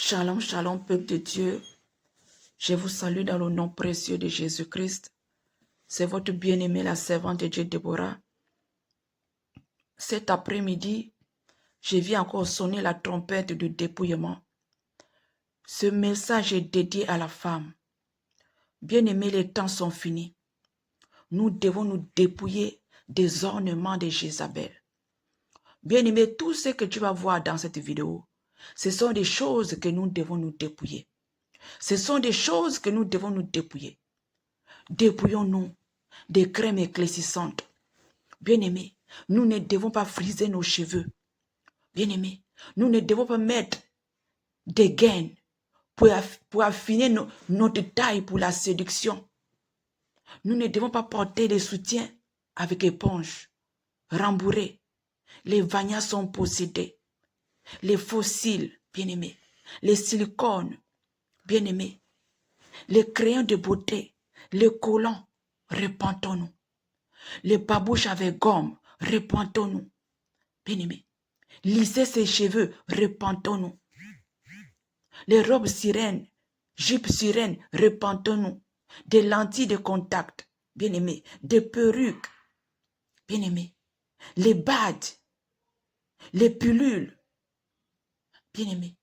Shalom, shalom, peuple de Dieu. Je vous salue dans le nom précieux de Jésus-Christ. C'est votre bien-aimée, la servante de Dieu, Déborah. Cet après-midi, je viens encore sonner la trompette du dépouillement. Ce message est dédié à la femme. Bien-aimés, les temps sont finis. Nous devons nous dépouiller des ornements de Jézabel. Bien-aimés, tout ce que tu vas voir dans cette vidéo, ce sont des choses que nous devons nous dépouiller. Ce sont des choses que nous devons nous dépouiller. Dépouillons-nous des crèmes éclaircissantes. Bien-aimés, nous ne devons pas friser nos cheveux. Bien-aimés, nous ne devons pas mettre des gaines pour affiner notre taille pour la séduction. Nous ne devons pas porter des soutiens avec éponge, rembourrés. Les vagnas sont possédés. Les fossiles, bien-aimés. Les silicones, bien-aimés. Les crayons de beauté, les collants, repentons-nous. Les babouches avec gomme, repentons-nous. Bien-aimés, lissez ses cheveux, repentons-nous. Les robes sirènes, jupes sirènes, repentons-nous. Des lentilles de contact, bien-aimés, des perruques, bien-aimés. Les badges, les pilules, bien-aimés.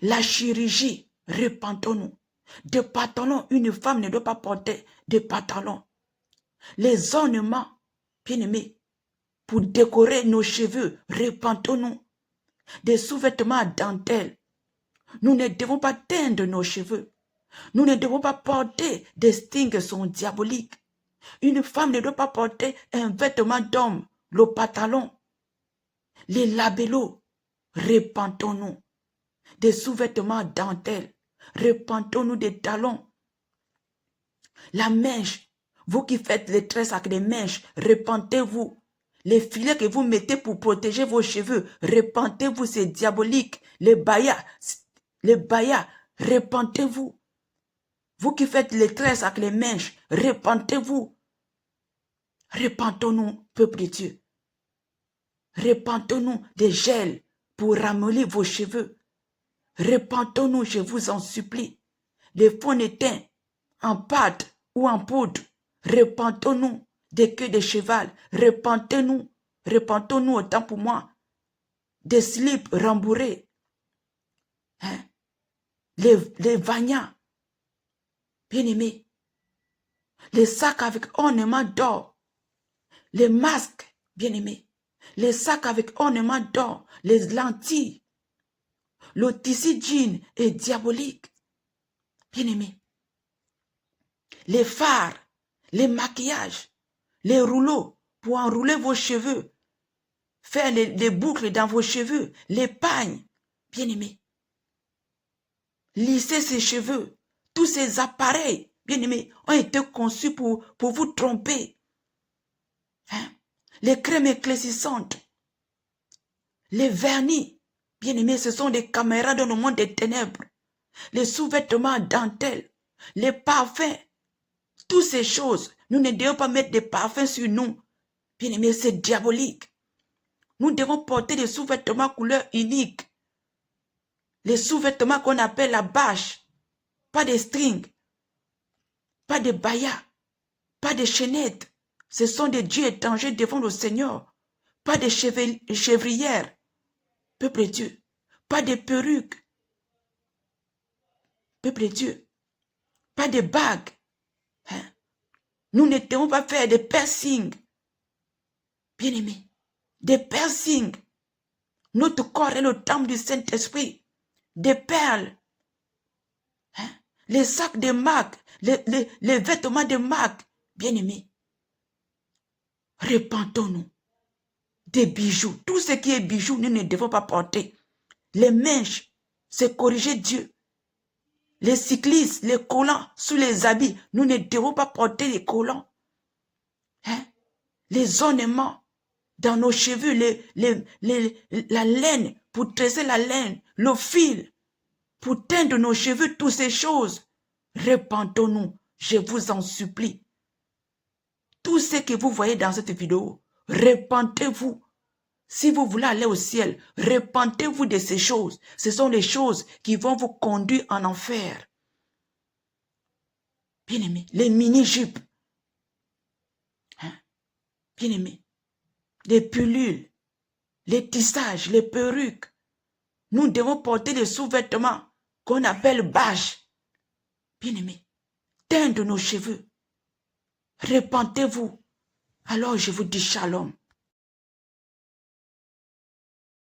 La chirurgie, repentons-nous. Des pantalons, une femme ne doit pas porter des pantalons. Les ornements, bien-aimés, pour décorer nos cheveux, repentons-nous. Des sous-vêtements à dentelle. Nous ne devons pas teindre nos cheveux. Nous ne devons pas porter des stings qui sont diaboliques. Une femme ne doit pas porter un vêtement d'homme, le pantalon. Les labellos, repentons-nous. Des sous-vêtements à dentelle. Repentons-nous des talons. La mèche, vous qui faites les tresses avec des mèches, repentez-vous. Les filets que vous mettez pour protéger vos cheveux, repentez-vous, c'est diabolique. Les bayas, repentez-vous. Vous qui faites les tresses avec les mèches, repentez-vous. Repentons-nous, peuple de Dieu. Repentons-nous des gels pour ramollir vos cheveux. Repentons-nous, je vous en supplie. Les fonds de teint en pâte ou en poudre. Repentons-nous des queues de cheval. Repentez-nous. Repentons-nous autant pour moi. Des slips rembourrés. Hein? Les vagnas. Bien-aimés. Les sacs avec ornements d'or. Les masques. Bien-aimés. Les sacs avec ornements d'or. Les lentilles. Le tissu jean est diabolique. Bien-aimés. Les fards. Les maquillages. Les rouleaux pour enrouler vos cheveux. Faire les boucles dans vos cheveux. Les pagnes. Bien-aimés. Lisser ses cheveux. Tous ces appareils, bien-aimés, ont été conçus pour vous tromper. Hein? Les crèmes éclaircissantes. Les vernis. Bien-aimés, ce sont des caméras dans le monde des ténèbres. Les sous-vêtements en dentelle. Les parfums. Toutes ces choses. Nous ne devons pas mettre des parfums sur nous. Bien-aimés, c'est diabolique. Nous devons porter des sous-vêtements couleur unique. Les sous-vêtements qu'on appelle la bâche. Pas de strings. Pas de bayas. Pas de chaînettes. Ce sont des dieux étrangers devant le Seigneur. Pas de chevrières. Peuple de Dieu. Pas de perruques. Peuple de Dieu. Pas de bagues. Hein? Nous ne devons pas faire des piercings. Bien-aimés. Des piercings. Notre corps est le temple du Saint-Esprit. Des perles. Hein? Les sacs de marque. Les vêtements de marque. Bien-aimés. Repentons-nous. Des bijoux. Tout ce qui est bijoux, nous ne devons pas porter. Les mèches, c'est corriger Dieu. Les cyclistes, les collants sous les habits, nous ne devons pas porter les collants. Hein? Les ornements dans nos cheveux, la laine, pour tresser la laine, le fil, pour teindre nos cheveux, toutes ces choses. Repentons-nous, je vous en supplie. Tout ce que vous voyez dans cette vidéo, repentez-vous. Si vous voulez aller au ciel, repentez-vous de ces choses. Ce sont les choses qui vont vous conduire en enfer. Bien-aimé, les mini-jupes. Hein? Bien-aimé, les pilules, les tissages, les perruques. Nous devons porter des sous-vêtements qu'on appelle bâches. Bien-aimé, teindre nos cheveux. Repentez-vous. Alors je vous dis shalom.